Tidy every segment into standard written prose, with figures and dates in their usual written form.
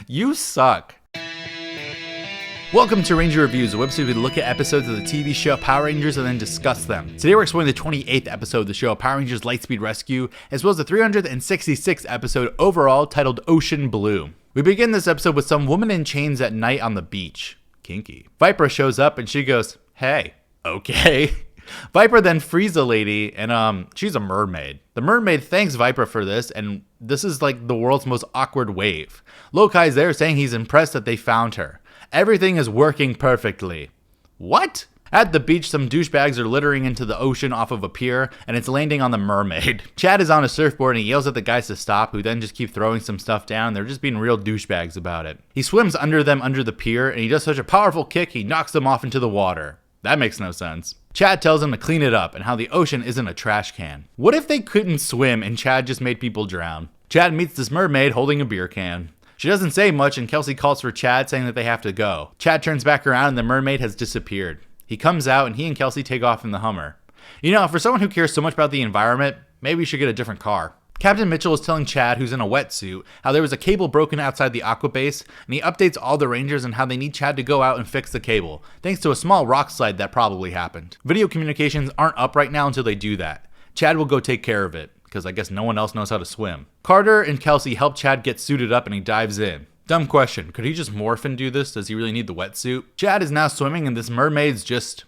You suck. Welcome to Ranger Reviews, a website where we look at episodes of the TV show Power Rangers and then discuss them. Today we're exploring the 28th episode of the show Power Rangers Lightspeed Rescue, as well as the 366th episode overall titled Ocean Blue. We begin this episode with some woman in chains at night on the beach. Kinky. Viper shows up and she goes, "Hey, okay." Viper then frees the lady, and she's a mermaid. The mermaid thanks Viper for this, and this is like the world's most awkward wave. Lokai's there saying he's impressed that they found her. Everything is working perfectly. What? At the beach, some douchebags are littering into the ocean off of a pier, and it's landing on the mermaid. Chad is on a surfboard and he yells at the guys to stop, who then just keep throwing some stuff down. They're just being real douchebags about it. He swims under them under the pier, and he does such a powerful kick, he knocks them off into the water. That makes no sense. Chad tells him to clean it up and how the ocean isn't a trash can. What if they couldn't swim and Chad just made people drown? Chad meets this mermaid holding a beer can. She doesn't say much and Kelsey calls for Chad, saying that they have to go. Chad turns back around and the mermaid has disappeared. He comes out and he and Kelsey take off in the Hummer. You know, for someone who cares so much about the environment, maybe we should get a different car. Captain Mitchell is telling Chad, who's in a wetsuit, how there was a cable broken outside the aqua base, and he updates all the Rangers on how they need Chad to go out and fix the cable, thanks to a small rock slide that probably happened. Video communications aren't up right now until they do that. Chad will go take care of it, because I guess no one else knows how to swim. Carter and Kelsey help Chad get suited up and he dives in. Dumb question, could he just morph and do this? Does he really need the wetsuit? Chad is now swimming and this mermaid's just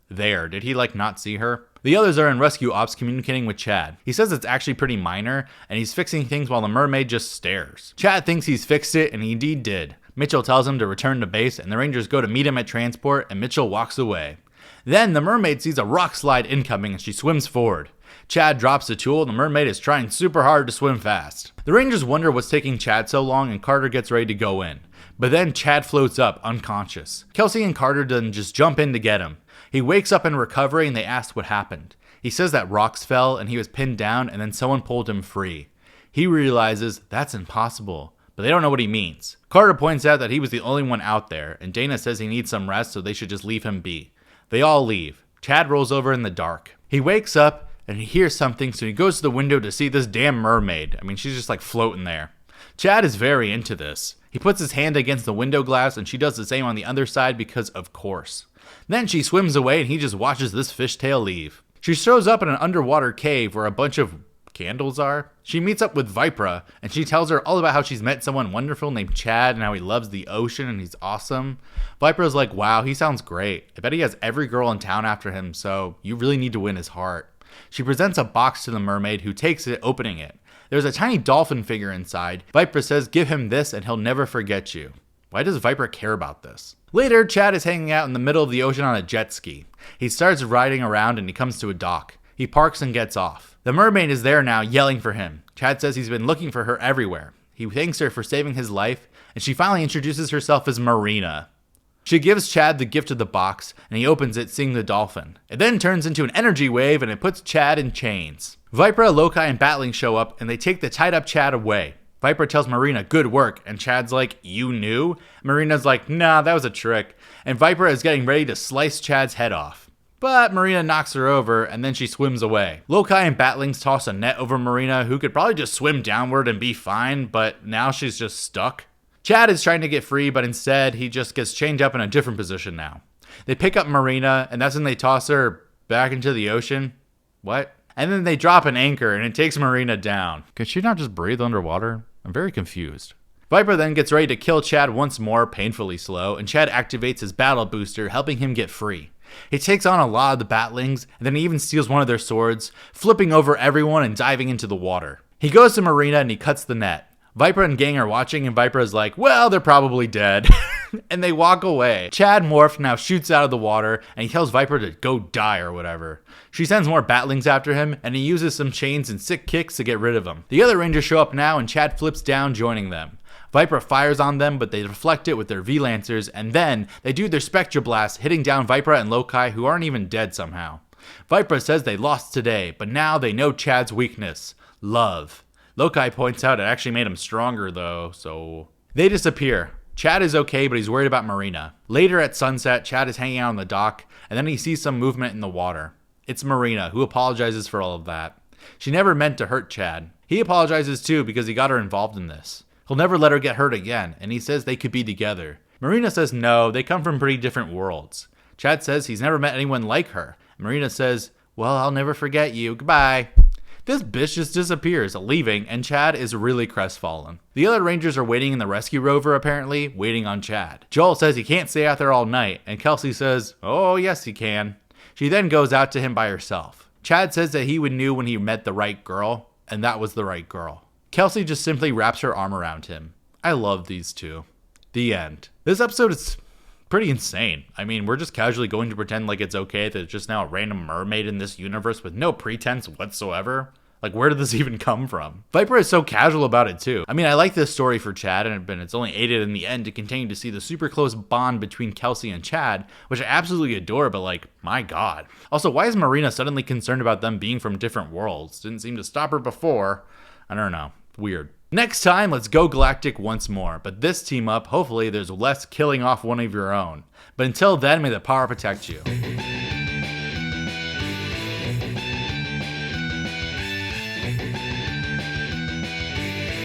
there. Did he not see her? The others are in rescue ops communicating with Chad. He says it's actually pretty minor, and he's fixing things while the mermaid just stares. Chad thinks he's fixed it, and he indeed did. Mitchell tells him to return to base, and the Rangers go to meet him at transport, and Mitchell walks away. Then the mermaid sees a rock slide incoming, and she swims forward. Chad drops the tool, and the mermaid is trying super hard to swim fast. The Rangers wonder what's taking Chad so long, and Carter gets ready to go in. But then Chad floats up, unconscious. Kelsey and Carter then just jump in to get him. He wakes up in recovery and they ask what happened. He says that rocks fell and he was pinned down and then someone pulled him free. He realizes that's impossible, but they don't know what he means. Carter points out that he was the only one out there, and Dana says he needs some rest so they should just leave him be. They all leave. Chad rolls over in the dark. He wakes up and he hears something, so he goes to the window to see this damn mermaid. I mean, she's just floating there. Chad is very into this. He puts his hand against the window glass and she does the same on the other side because of course. Then she swims away and he just watches this fishtail leave. She shows up in an underwater cave where a bunch of candles are. She meets up with Vipra and she tells her all about how she's met someone wonderful named Chad and how he loves the ocean and he's awesome. Vipra's like, wow, he sounds great. I bet he has every girl in town after him, so you really need to win his heart. She presents a box to the mermaid, who takes it, opening it. There's a tiny dolphin figure inside. Vipra says, give him this and he'll never forget you. Why does Viper care about this? Later, Chad is hanging out in the middle of the ocean on a jet ski. He starts riding around and he comes to a dock. He parks and gets off. The mermaid is there now, yelling for him. Chad says he's been looking for her everywhere. He thanks her for saving his life, and she finally introduces herself as Marina. She gives Chad the gift of the box, and he opens it, seeing the dolphin. It then turns into an energy wave, and it puts Chad in chains. Vipra, Lokai, and Batling show up, and they take the tied-up Chad away. Viper tells Marina, good work, and Chad's like, you knew? Marina's like, nah, that was a trick. And Viper is getting ready to slice Chad's head off. But Marina knocks her over, and then she swims away. Lokai and Batlings toss a net over Marina, who could probably just swim downward and be fine, but now she's just stuck. Chad is trying to get free, but instead, he just gets chained up in a different position now. They pick up Marina, and that's when they toss her back into the ocean. What? And then they drop an anchor, and it takes Marina down. Can she not just breathe underwater? I'm very confused. Viper then gets ready to kill Chad once more, painfully slow, and Chad activates his battle booster, helping him get free. He takes on a lot of the Batlings, and then he even steals one of their swords, flipping over everyone and diving into the water. He goes to Marina and he cuts the net. Viper and gang are watching, and Viper is like, well, they're probably dead. And they walk away. Chad Morph now shoots out of the water, and he tells Viper to go die or whatever. She sends more Batlings after him, and he uses some chains and sick kicks to get rid of them. The other Rangers show up now, and Chad flips down, joining them. Viper fires on them, but they deflect it with their V-Lancers, and then they do their Spectra Blast, hitting down Vipra and Lokai, who aren't even dead somehow. Vipra says they lost today, but now they know Chad's weakness. Love. Lokai points out it actually made him stronger though, so... They disappear. Chad is okay, but he's worried about Marina. Later at sunset, Chad is hanging out on the dock, and then he sees some movement in the water. It's Marina, who apologizes for all of that. She never meant to hurt Chad. He apologizes too because he got her involved in this. He'll never let her get hurt again, and he says they could be together. Marina says no, they come from pretty different worlds. Chad says he's never met anyone like her. Marina says, well, I'll never forget you, goodbye. This bitch just disappears, leaving, and Chad is really crestfallen. The other Rangers are waiting in the rescue rover, apparently, waiting on Chad. Joel says he can't stay out there all night, and Kelsey says, oh yes he can. She then goes out to him by herself. Chad says that he knew when he met the right girl, and that was the right girl. Kelsey just simply wraps her arm around him. I love these two. The end. This episode is pretty insane. I mean, we're just casually going to pretend like it's okay that it's just now a random mermaid in this universe with no pretense whatsoever. Like, where did this even come from? Viper is so casual about it too. I mean, I like this story for Chad, and it's only aided in the end to continue to see the super close bond between Kelsey and Chad, which I absolutely adore, but like, my god. Also, why is Marina suddenly concerned about them being from different worlds? Didn't seem to stop her before. I don't know. Weird. Next time, let's go galactic once more, but this team up, hopefully there's less killing off one of your own. But until then, may the power protect you.